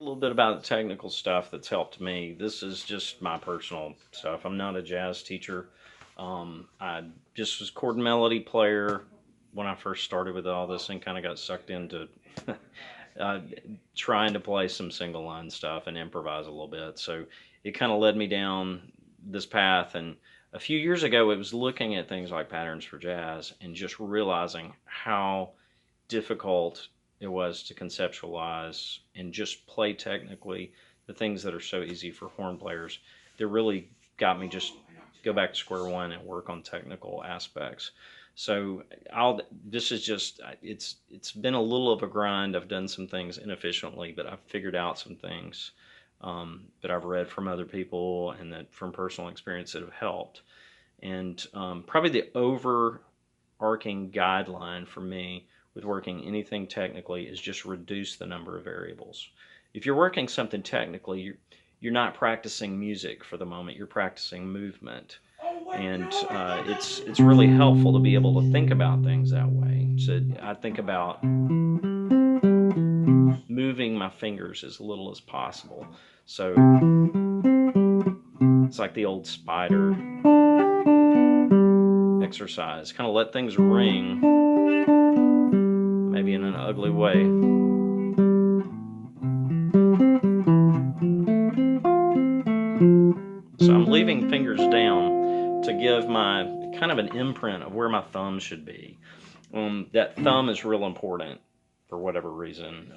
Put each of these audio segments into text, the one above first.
A little bit about the technical stuff that's helped me. This is just my personal stuff. I'm not a jazz teacher. I just was chord and melody player when I first started with all this and kind of got sucked into uh, trying to play some single line stuff and improvise a little bit. So it kind of led me down this path. And a few years ago, it was looking at things like patterns for jazz and just realizing how difficult it was to conceptualize and just play technically the things that are so easy for horn players. That really got me just go back to square one and work on technical aspects. So I'll this is just it's been a little of a grind. I've done some things inefficiently, but I've figured out some things that I've read from other people and that from personal experience that have helped. And probably the overarching guideline for me with working anything technically is just reduce the number of variables. If you're working something technically, you're not practicing music for the moment. You're practicing movement, and it's really helpful to be able to think about things that way. So I think about moving my fingers as little as possible. So it's like the old spider exercise. Kind of let things ring, maybe in an ugly way. So I'm leaving fingers down to give my kind of an imprint of where my thumb should be. That thumb is real important for whatever reason.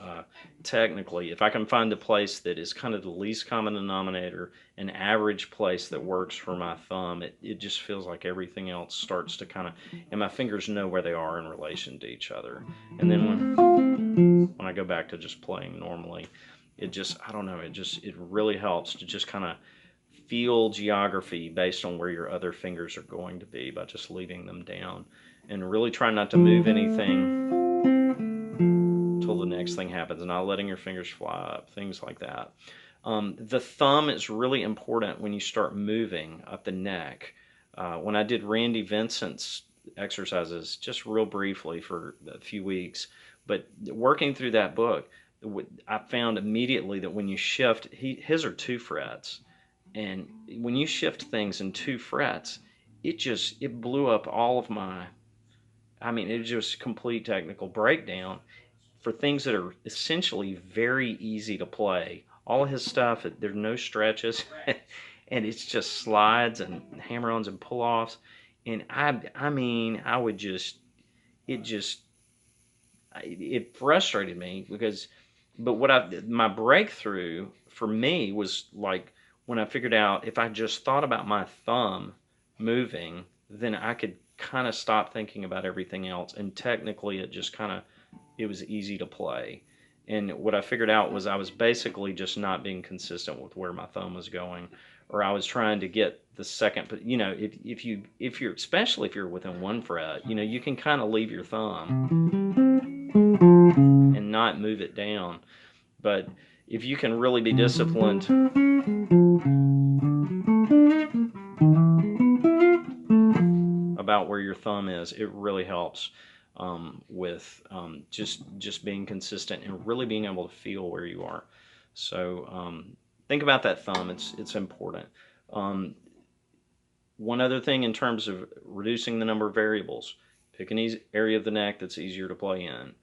Technically, if I can find a place that is kind of the least common denominator, an average place that works for my thumb, it just feels like everything else starts to kind of, and my fingers know where they are in relation to each other. And then when I go back to just playing normally, it just, I don't know, it really helps to just kind of feel geography based on where your other fingers are going to be by just leaving them down and really try not to move anything until the next thing happens, not letting your fingers fly up, things like that. The thumb is really important when you start moving up the neck. When I did Randy Vincent's exercises, just real briefly for a few weeks, but working through that book, I found immediately that when you shift, his are 2 frets, and when you shift things in 2 frets, it blew up all of my. I mean, it was just complete technical breakdown for things that are essentially very easy to play. All of his stuff, there's no stretches, and it's just slides and hammer-ons and pull-offs. And I mean, I would just, it just, it frustrated me because, but my breakthrough for me was like when I figured out if I just thought about my thumb moving, then I could kind of stop thinking about everything else. And technically, it was easy to play. And what I figured out was I was basically just not being consistent with where my thumb was going, or I was trying to get the second. But if you're especially if you're within 1 fret, you can kind of leave your thumb and not move it down. But if you can really be disciplined about where your thumb is, it really helps with just being consistent and really being able to feel where you are. So think about that thumb. It's important. Um, One other thing in terms of reducing the number of variables, pick an area of the neck that's easier to play in.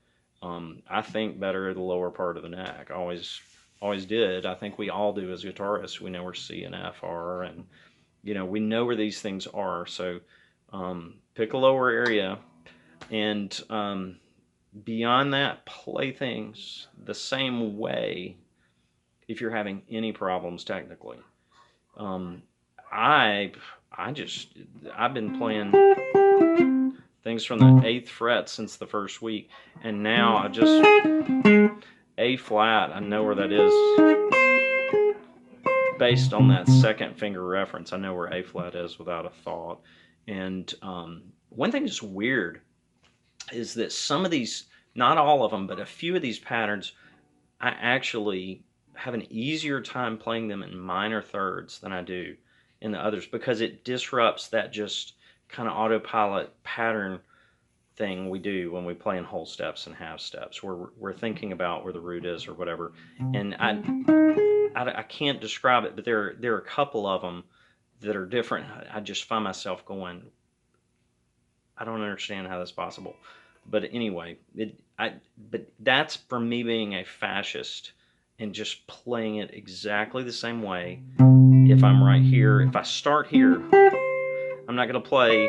I think better at the lower part of the neck. Always did. I think we all do as guitarists. We know where C and F are, and we know where these things are. So pick a lower area, and beyond that, play things the same way if you're having any problems technically. Um, I I just I've been playing things from the 8th fret since the first week, and now I just A flat. I know where that is based on that second finger reference. I know where A flat is without a thought. And one thing that's weird is that some of these, not all of them, but a few of these patterns, I actually have an easier time playing them in minor thirds than I do in the others because it disrupts that just kind of autopilot pattern thing we do when we play in whole steps and half steps, where we're thinking about where the root is or whatever. And I can't describe it, but there are a couple of them that are different. I just find myself going, I don't understand how that's possible. But anyway, but that's from me being a fascist and just playing it exactly the same way. If I'm right here, if I start here, I'm not going to play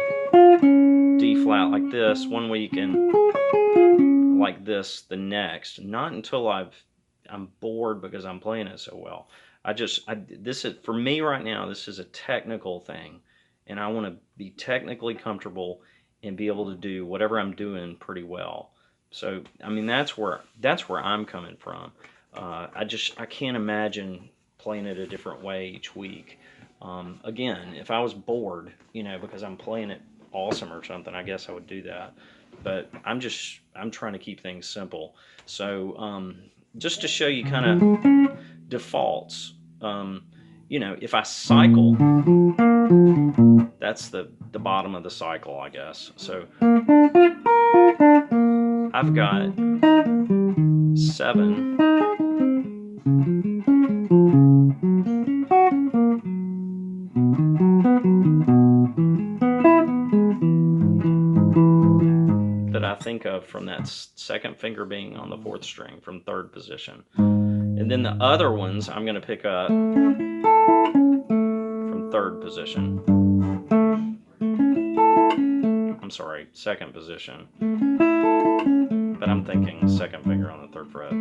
D flat like this one week and like this the next. Not until I'm bored because I'm playing it so well. This is, for me right now, this is a technical thing, and I want to be technically comfortable and be able to do whatever I'm doing pretty well. So I mean that's where I'm coming from. I can't imagine playing it a different way each week. Again, if I was bored, because I'm playing it awesome or something, I guess I would do that. But I'm trying to keep things simple. So just to show you kind of defaults, if I cycle, that's the bottom of the cycle, I guess. So I've got 7. That I think of from that second finger being on the 4th string from 3rd position. And then the other ones I'm going to pick up from 3rd position. I'm sorry, 2nd position. But I'm thinking 2nd finger on the 3rd fret.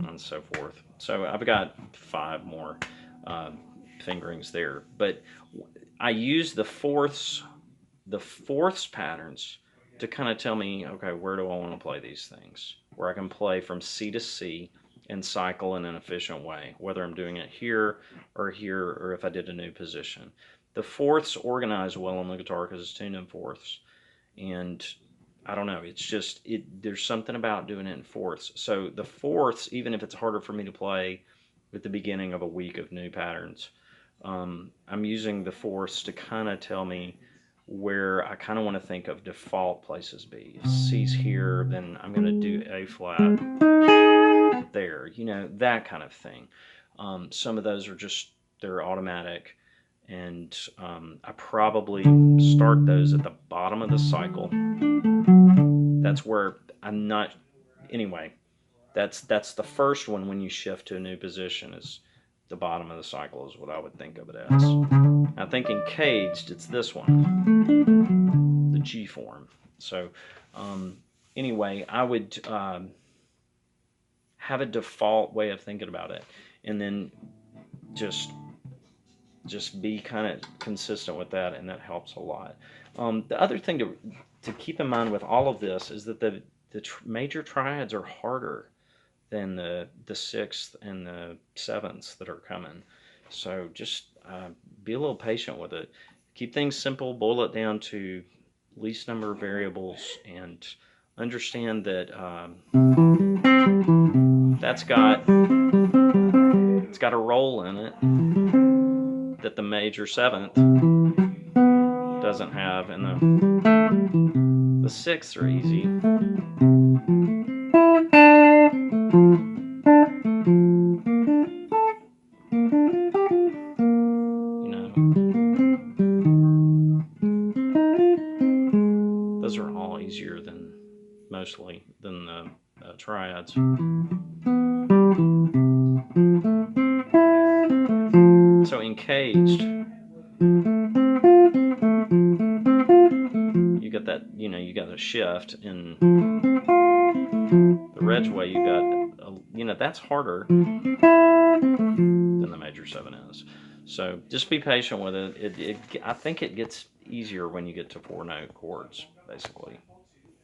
And so forth. So I've got 5 more fingerings there. But I use the fourths patterns to kind of tell me, okay, where do I want to play these things? Where I can play from C to C and cycle in an efficient way, whether I'm doing it here, or if I did a new position. The fourths organize well on the guitar because it's tuned in fourths. And I don't know, it's just, there's something about doing it in fourths. So the fourths, even if it's harder for me to play at the beginning of a week of new patterns, I'm using the fourths to kind of tell me where I kind of want to think of default places be. If C's here, then I'm going to do A flat there, that kind of thing. Some of those are just, they're automatic, and I probably start those at the bottom of the cycle. That's where I'm not, anyway, that's the first one when you shift to a new position, is the bottom of the cycle is what I would think of it as. I think in caged, it's this one, the G form. So anyway, I would have a default way of thinking about it, and then just be kind of consistent with that, and that helps a lot. The other thing to keep in mind with all of this is that the major triads are harder than the 6th and the 7ths that are coming. So just be a little patient with it. Keep things simple, boil it down to least number of variables, and understand that it's got a roll in it that the major 7th doesn't have, and the 6ths are easy. Those are all easier than the triads. So in caged, you got that, you got a shift. In the Regway, you got, that's harder than the major 7 is. So just be patient with it. I think it gets easier when you get to 4-note chords, basically.